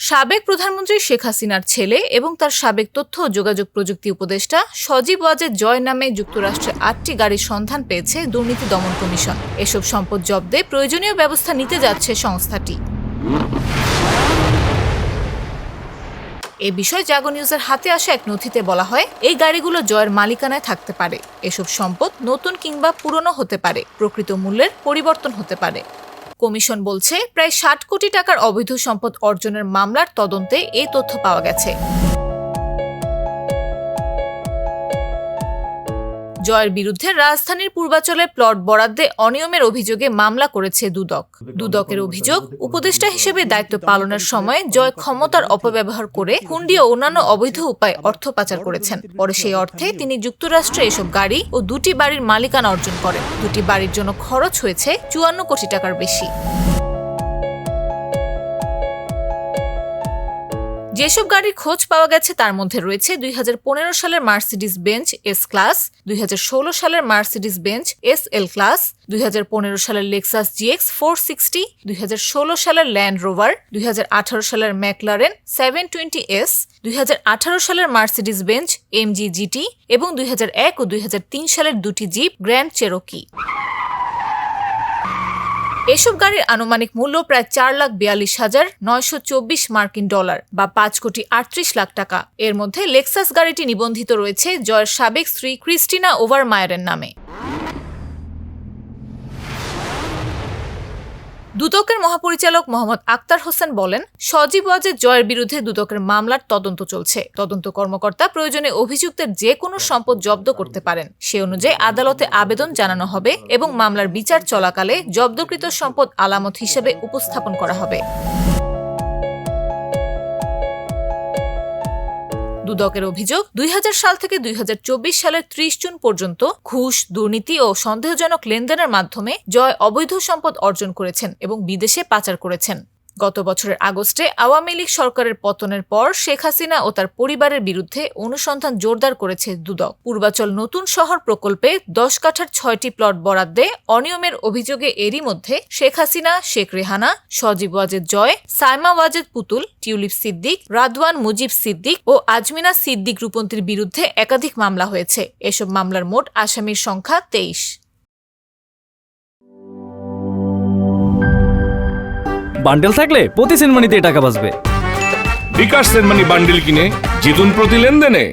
সাবেক প্রধানমন্ত্রী শেখ হাসিনার ছেলে এবং তার সাবেক তথ্য ও যোগাযোগ প্রযুক্তি উপদেষ্টা সজীব ওয়াজেদ জয় নামে যুক্তরাষ্ট্রে ৮টি গাড়ির সন্ধান পেয়েছে দুর্নীতি দমন কমিশন। এসব সম্পদ জব্দে প্রয়োজনীয় ব্যবস্থা নিতে যাচ্ছে সংস্থাটি। এ বিষয়ে জাগো নিউজের হাতে আসা এক নথিতে বলা হয়, এই গাড়িগুলো জয়ের মালিকানায় থাকতে পারে। এসব সম্পদ নতুন কিংবা পুরনো হতে পারে, প্রকৃত মূল্যের পরিবর্তন হতে পারে। কমিশন বলছে, প্রায় ৬০ কোটি টাকার অবৈধ সম্পদ অর্জনের মামলার তদন্তে এই তথ্য পাওয়া গেছে। জয়ের বিরুদ্ধে রাজধানীর পূর্বাঞ্চলে প্লট বরাদ্দে অনিয়মের অভিযোগে মামলা করেছে দুদক। দুদকের অভিযোগ, উপদেষ্টা হিসেবে দায়িত্ব পালনের সময় জয় ক্ষমতার অপব্যবহার করে হুন্ডি ও অন্যান্য অবৈধ উপায়ে অর্থ পাচার করেছেন। পরে সেই অর্থে তিনি যুক্তরাষ্ট্রে এসব গাড়ি ও ২টি বাড়ির মালিকানা অর্জন করেন। ২টি বাড়ির জন্য খরচ হয়েছে ৫৪ কোটি টাকার বেশি। যেসব গাড়ির খোঁজ পাওয়া গেছে তার মধ্যে রয়েছে ২০১৫ সালের মার্সিডিজ বেঞ্জ এস ক্লাস, ২০১৬ সালের Mercedes Benz S L class, ২০১৫ সালের লেক্সাস জিএক্স 460, ২০১৬ সালের ল্যান্ড রোভার, ২০১৮ সালের ম্যাকলারেন 720S, ২০১৮ সালের মার্সিডিজ বেঞ্জ এমজি জিটি এবং ২০০১ ও ২০০৩ সালের ২টি জিপ গ্র্যান্ড চেরোকি। এসব গাড়ির আনুমানিক মূল্য প্রায় ৪,৪২,৯২৪ মার্কিন ডলার বা ৫,৩৮,০০,০০০ টাকা। এর মধ্যে লেক্সাস গাড়িটি নিবন্ধিত রয়েছে জয়ের সাবেক স্ত্রী ক্রিস্টিনা ওভারমায়ারের নামে। দুদকের মহাপরিচালক মোহাম্মদ আক্তার হোসেন বলেন, সজীব ওয়াজেদ জয়ের বিরুদ্ধে দুদকের মামলার তদন্ত চলছে। তদন্ত কর্মকর্তা প্রয়োজনে অভিযুক্তের যে কোনো সম্পদ জব্দ করতে পারেন। সে অনুযায়ী আদালতে আবেদন জানানো হবে এবং মামলার বিচার চলাকালে জব্দকৃত সম্পদ আলামত হিসেবে উপস্থাপন করা হবে। দুদকের অভিযোগ, ২০০০ সাল থেকে ২০২৪ সালের ৩০ জুন পর্যন্ত ঘুষ, দুর্নীতি ও সন্দেহজনক লেনদেনের মাধ্যমে জয় অবৈধ সম্পদ অর্জন করেছেন এবং বিদেশে পাচার করেছেন। গত বছরের আগস্টে আওয়ামী লীগ সরকারের পতনের পর শেখ হাসিনা ও তার পরিবারের বিরুদ্ধে অনুসন্ধান জোরদার করেছে দুদক। পূর্বাচল নতুন শহর প্রকল্পে ১০ কাঠার ৬টি প্লট বরাদ্দে অনিয়মের অভিযোগে এরই মধ্যে শেখ হাসিনা, শেখ রেহানা, সজীব ওয়াজেদ জয়, সাইমা ওয়াজেদ পুতুল, টিউলিপ সিদ্দিক, রাদওয়ান মুজিব সিদ্দিক ও আজমিনা সিদ্দিক রূপন্তীর বিরুদ্ধে একাধিক মামলা হয়েছে। এসব মামলার মোট আসামির সংখ্যা ২৩। বান্ডেল থাকলে প্রতি সেনমানিতে টাকা বাঁচবে। বিকাশ সেনমানি বান্ডেল কিনে জিতুন প্রতি লেনদেনে।